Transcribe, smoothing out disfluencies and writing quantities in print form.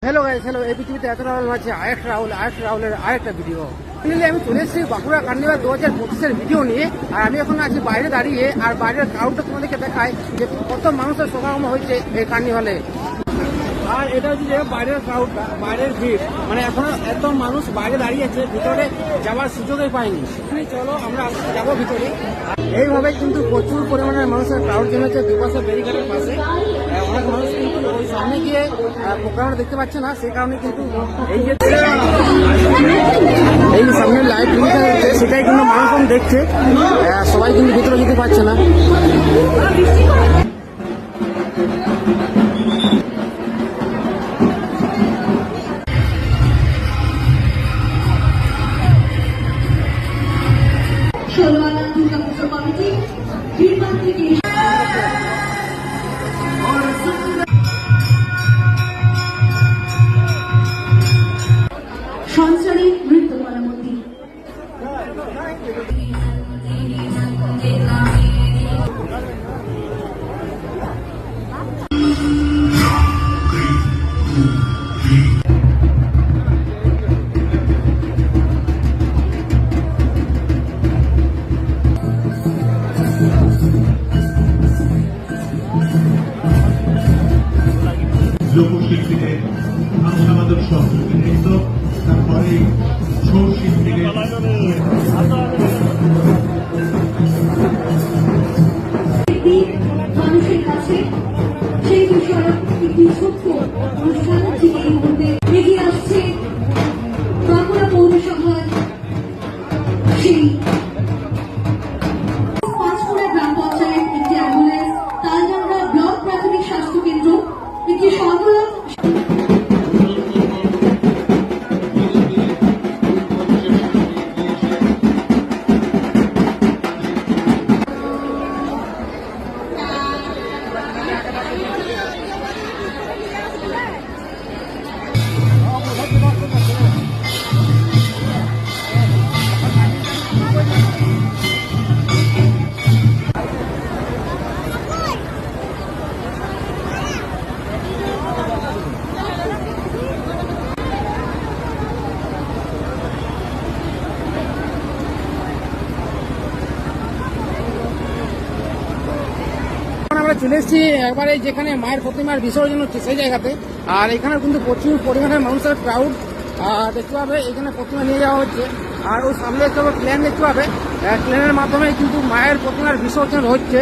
Hello guys, hello. এই পৃথিবীতে এত রাহুল আছে, রাহুলের আরেকটা ভিডিও। ফাইনালি আমি চলে এসেছি বাঁকুড়া কার্নিভাল 2025-এর ভিডিও নিয়ে। আর আমি এখন আছি বাইরে দাঁড়িয়ে, আর বাইরের ক্রাউডটা তোমাদেরকে দেখায় যে কত মানুষের সমাগম হয়েছে এই কার্নিভালে। আর এটা হচ্ছে যে বাইরের ক্রাউডটা, বাইরের ভিড়, মানে এখনো এত মানুষ বাইরে দাঁড়িয়ে আছে, ভিতরে যাওয়ার সুযোগই পাইনি। চলো আমরা যাবো ভিতরে। এইভাবে কিন্তু প্রচুর পরিমাণের মানুষের ক্রাউড জমেছে দুপাশে ব্যারিকেডের পাশে। অনেক মানুষ কিন্তু ওই সামনে গিয়ে প্রোগ্রামটা দেখতে পাচ্ছে না, সেই কারণে কিন্তু এই সামনে লাইট হচ্ছে সেটাই কিন্তু মানুষজন দেখছে, সবাই কিন্তু ভিতরে যেতে পারছে না। সঞ্চারী নৃত্যকলা মন্দির লোকশিল্পীদের ভাষাবাদক সহযোগী নৃত্য, তারপরে ছৌ শিল্পীদের মানুষের কাছে সেই বিষয়ে একটি ছোট্ট অনুষ্ঠান থেকে এই মুহূর্তে এগিয়ে আসছে বাঁকুড়া পৌরসভার সেই পাঁচপুরা গ্রাম পঞ্চায়েত, একটি অ্যাম্বুলেন্স, তালডাংরা ব্লক প্রাথমিক স্বাস্থ্য কেন্দ্র, একটি সর্বরোগ আমরা চলে এসেছি একবারে যেখানে মায়ের প্রতিমার বিসর্জন হচ্ছে সেই জায়গাতে। আর এখানে কিন্তু প্রচুর পরিমাণে মানুষের ক্রাউড দেখতে পাবে। এখানে প্রতিমা নিয়ে যাওয়া হচ্ছে, আর ওই সামনে দেখতে পাবে প্লেন দেখতে পাবে। প্লেনের মাধ্যমে কিন্তু মায়ের প্রতিমার বিসর্জন হচ্ছে।